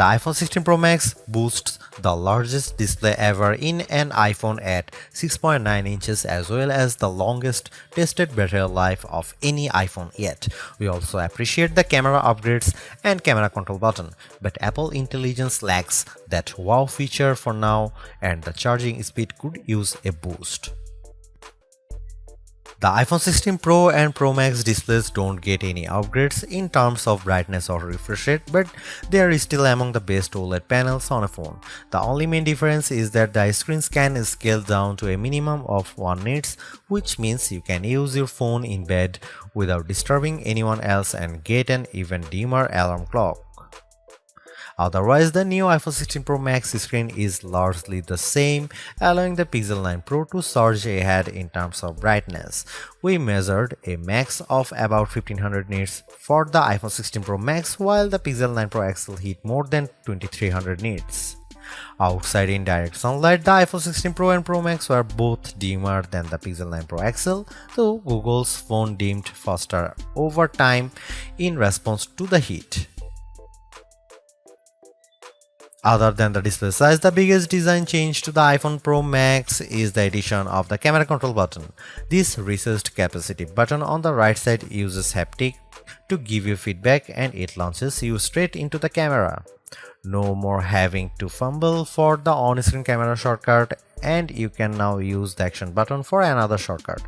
The iPhone 16 Pro Max boasts the largest display ever in an iPhone at 6.9 inches as well as the longest tested battery life of any iPhone yet. We also appreciate the camera upgrades and camera control button, but Apple Intelligence lacks that wow feature for now and the charging speed could use a boost. The iPhone 16 Pro and Pro Max displays don't get any upgrades in terms of brightness or refresh rate, but they are still among the best OLED panels on a phone. The only main difference is that the screen scan is scaled down to a minimum of 1 nits, which means you can use your phone in bed without disturbing anyone else and get an even dimmer alarm clock. Otherwise, the new iPhone 16 Pro Max screen is largely the same, allowing the Pixel 9 Pro to surge ahead in terms of brightness. We measured a max of about 1500 nits for the iPhone 16 Pro Max, while the Pixel 9 Pro XL hit more than 2300 nits. Outside in direct sunlight, the iPhone 16 Pro and Pro Max were both dimmer than the Pixel 9 Pro XL, though Google's phone dimmed faster over time in response to the heat. Other than the display size, the biggest design change to the iPhone Pro Max is the addition of the camera control button. This recessed capacitive button on the right side uses haptic to give you feedback and it launches you straight into the camera. No more having to fumble for the on-screen camera shortcut, and you can now use the action button for another shortcut.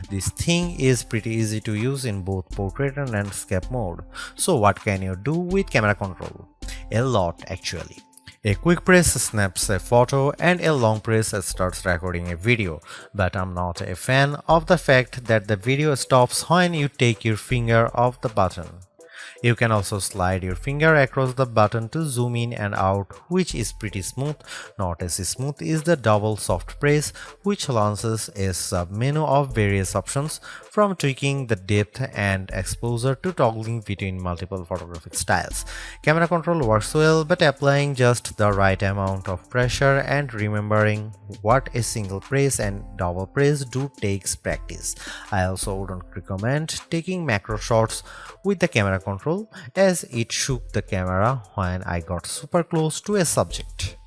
This thing is pretty easy to use in both portrait and landscape mode. So what can you do with camera control? A lot actually. A quick press snaps a photo and a long press starts recording a video, but I'm not a fan of the fact that the video stops when you take your finger off the button. You can also slide your finger across the button to zoom in and out, which is pretty smooth. Not as smooth is the double soft press, which launches a sub-menu of various options, from tweaking the depth and exposure to toggling between multiple photographic styles. Camera control works well, but applying just the right amount of pressure and remembering what a single press and double press do takes practice. I also wouldn't recommend taking macro shots with the camera control, as it shook the camera when I got super close to a subject.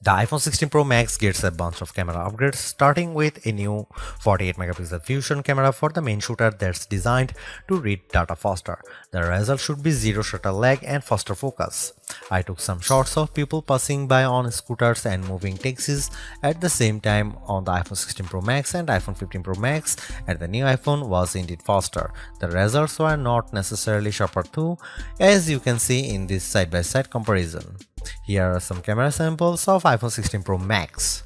The iPhone 16 Pro Max gets a bunch of camera upgrades, starting with a new 48 megapixel fusion camera for the main shooter that's designed to read data faster. The result should be zero shutter lag and faster focus. I took some shots of people passing by on scooters and moving taxis at the same time on the iPhone 16 Pro Max and iPhone 15 Pro Max, and the new iPhone was indeed faster. The results were not necessarily sharper too, as you can see in this side-by-side comparison. Here are some camera samples of iPhone 16 Pro Max.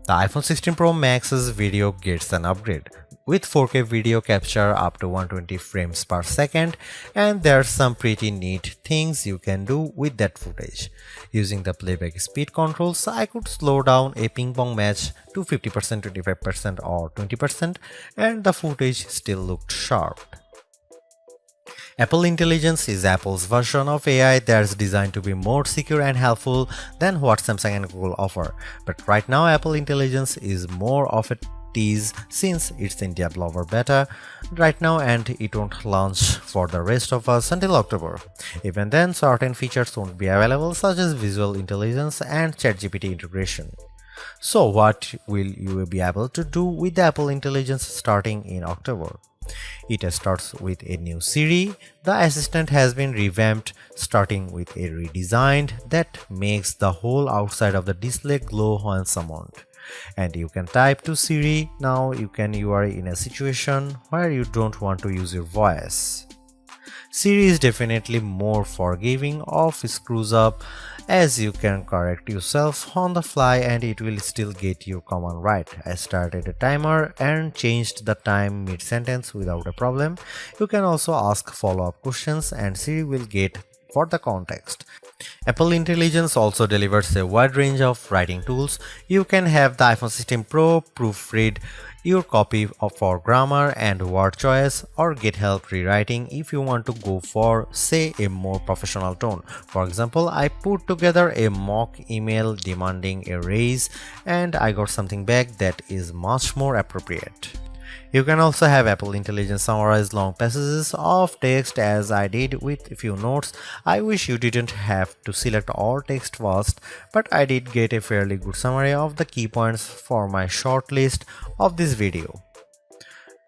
The iPhone 16 Pro Max's video gets an upgrade. with 4K video capture up to 120 frames per second, and there's some pretty neat things you can do with that footage. Using the playback speed controls, I could slow down a ping pong match to 50%, 25% or 20%, and the footage still looked sharp. Apple Intelligence is Apple's version of AI that's designed to be more secure and helpful than what Samsung and Google offer. But right now, Apple Intelligence is more of a tease since it's in developer beta right now and it won't launch for the rest of us until October. Even then, certain features won't be available such as visual intelligence and ChatGPT integration. So what will you be able to do with the Apple Intelligence starting in October? It starts with a new Siri. The assistant has been revamped, starting with a redesign that makes the whole outside of the display glow when summoned. And you can type to Siri. Now you are in a situation where you don't want to use your voice. Siri is definitely more forgiving of screws up, as you can correct yourself on the fly and it will still get your command right. I started a timer and changed the time mid-sentence without a problem. You can also ask follow-up questions and Siri will get for the context. Apple Intelligence also delivers a wide range of writing tools. You can have the iPhone 16 Pro proofread your copy for grammar and word choice, or get help rewriting if you want to go for, say, a more professional tone. For example, I put together a mock email demanding a raise and I got something back that is much more appropriate. You can also have Apple Intelligence summarize long passages of text as I did with a few notes. I wish you didn't have to select all text first, but I did get a fairly good summary of the key points for my short list of this video.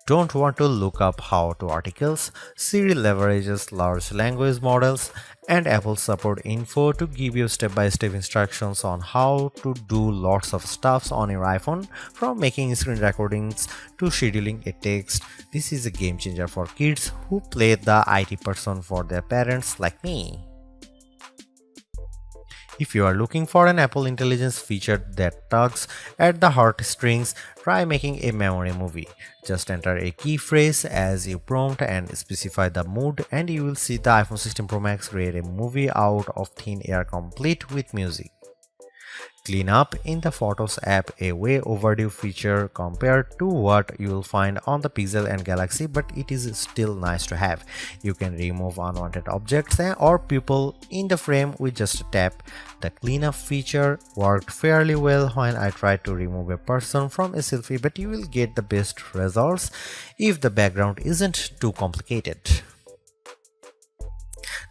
Don't want to look up how-to articles? Siri leverages large language models and Apple support info to give you step-by-step instructions on how to do lots of stuffs on your iPhone, from making screen recordings to scheduling a text. This is a game changer for kids who play the IT person for their parents like me. If you are looking for an Apple Intelligence feature that tugs at the heartstrings, try making a memory movie. Just enter a key phrase as you prompt and specify the mood, and you will see the iPhone 16 Pro Max create a movie out of thin air complete with music. Clean up in the Photos app, a way overdue feature compared to what you will find on the Pixel and Galaxy, but it is still nice to have. You can remove unwanted objects or people in the frame with just a tap. The cleanup feature worked fairly well when I tried to remove a person from a selfie, but you will get the best results if the background isn't too complicated.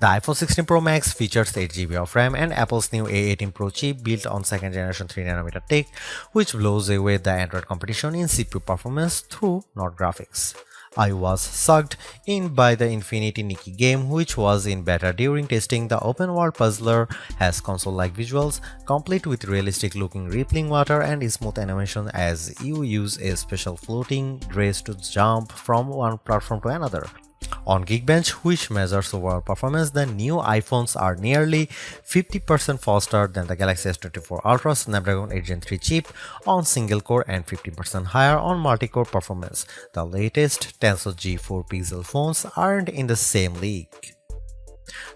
The iPhone 16 Pro Max features 8GB of RAM and Apple's new A18 Pro chip built on 2nd generation 3nm tech, which blows away the Android competition in CPU performance through not graphics. I was sucked in by the Infinity Nikki game, which was in beta during testing. The open world puzzler has console-like visuals, complete with realistic looking rippling water and smooth animation as you use a special floating dress to jump from one platform to another. On Geekbench, which measures overall performance, the new iPhones are nearly 50% faster than the Galaxy S24 Ultra Snapdragon 8 Gen 3 chip on single core and 15% higher on multi-core performance. The latest Tensor G4 Pixel phones aren't in the same league.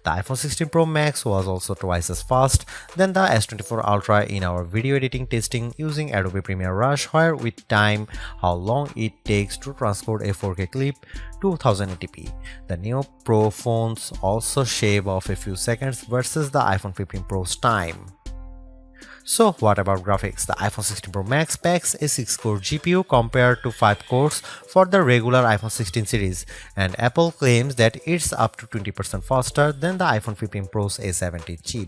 The iPhone 16 Pro Max was also twice as fast than the S24 Ultra in our video editing testing using Adobe Premiere Rush, where we time how long it takes to transcode a 4K clip to 1080p. The new Pro phones also shave off a few seconds versus the iPhone 15 Pro's time. So what about graphics? The iPhone 16 Pro Max packs a 6-core GPU compared to 5 cores for the regular iPhone 16 series, and Apple claims that it's up to 20% faster than the iPhone 15 Pro's A17 chip.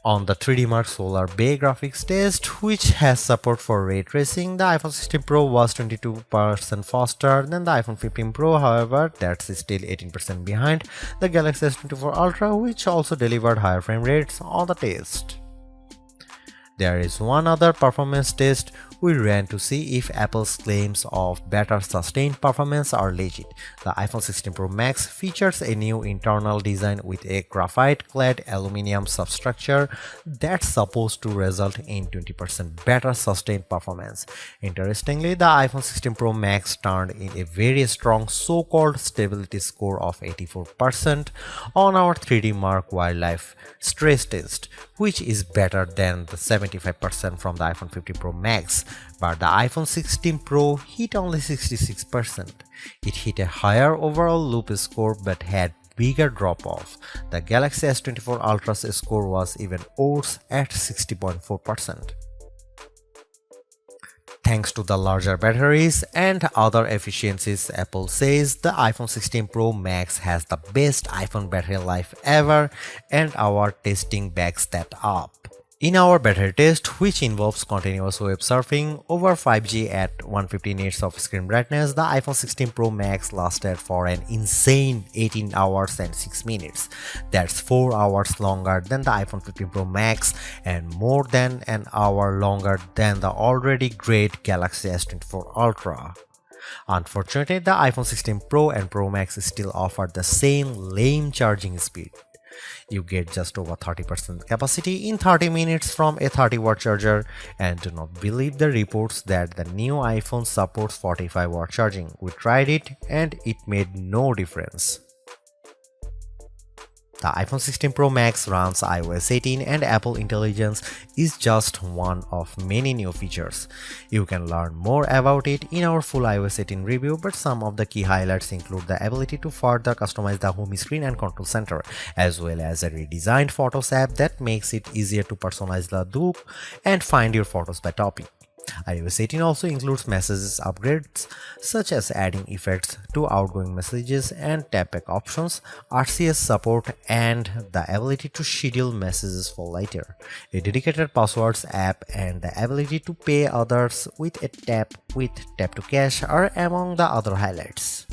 On the 3D Mark Solar Bay graphics test, which has support for ray tracing, the iPhone 16 Pro was 22% faster than the iPhone 15 Pro. However, that's still 18% behind the Galaxy S24 Ultra, which also delivered higher frame rates on the test. There is one other performance test we ran to see if Apple's claims of better sustained performance are legit. The iPhone 16 Pro Max features a new internal design with a graphite-clad aluminum substructure that's supposed to result in 20% better sustained performance. Interestingly, the iPhone 16 Pro Max turned in a very strong so-called stability score of 84% on our 3D Mark Wildlife stress test, which is better than the 75% from the iPhone 15 Pro Max, but the iPhone 16 Pro hit only 66%. It hit a higher overall loop score but had bigger drop-off. The Galaxy S24 Ultra's score was even worse at 60.4%. Thanks to the larger batteries and other efficiencies, Apple says the iPhone 16 Pro Max has the best iPhone battery life ever, and our testing backs that up. In our battery test, which involves continuous web surfing over 5G at 150 nits of screen brightness, the iPhone 16 Pro Max lasted for an insane 18 hours and 6 minutes. That's 4 hours longer than the iPhone 15 Pro Max and more than an hour longer than the already great Galaxy S24 Ultra. Unfortunately, the iPhone 16 Pro and Pro Max still offer the same lame charging speed. You get just over 30% capacity in 30 minutes from a 30-watt charger, and do not believe the reports that the new iPhone supports 45-watt charging. We tried it and it made no difference. The iPhone 16 Pro Max runs iOS 18 and Apple Intelligence is just one of many new features. You can learn more about it in our full iOS 18 review, but some of the key highlights include the ability to further customize the home screen and control center, as well as a redesigned Photos app that makes it easier to personalize the look and find your photos by topic. iOS 18 also includes messages upgrades such as adding effects to outgoing messages and tapback options, RCS support, and the ability to schedule messages for later. A dedicated passwords app and the ability to pay others with a tap to cash are among the other highlights.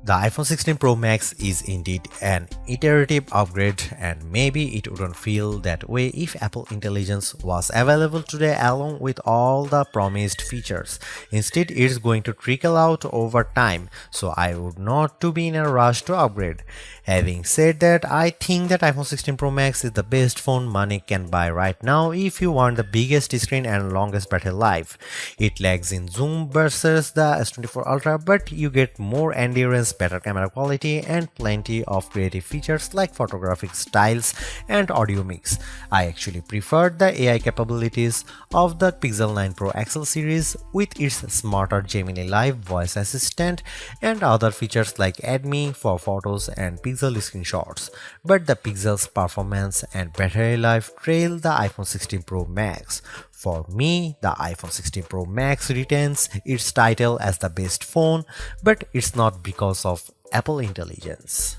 The iPhone 16 Pro Max is indeed an iterative upgrade, and maybe it wouldn't feel that way if Apple Intelligence was available today along with all the promised features. Instead, it's going to trickle out over time, so I would not to be in a rush to upgrade. Having said that, I think that iPhone 16 Pro Max is the best phone money can buy right now if you want the biggest screen and longest battery life. It lags in zoom versus the S24 Ultra, but you get more endurance, better camera quality, and plenty of creative features like photographic styles and audio mix. I actually preferred the AI capabilities of the Pixel 9 Pro XL series with its smarter Gemini Live voice assistant and other features like Add Me for photos and Pixel screenshots. But the Pixel's performance and battery life trail the iPhone 16 Pro Max. For me, the iPhone 16 Pro Max retains its title as the best phone, but it's not because of Apple Intelligence.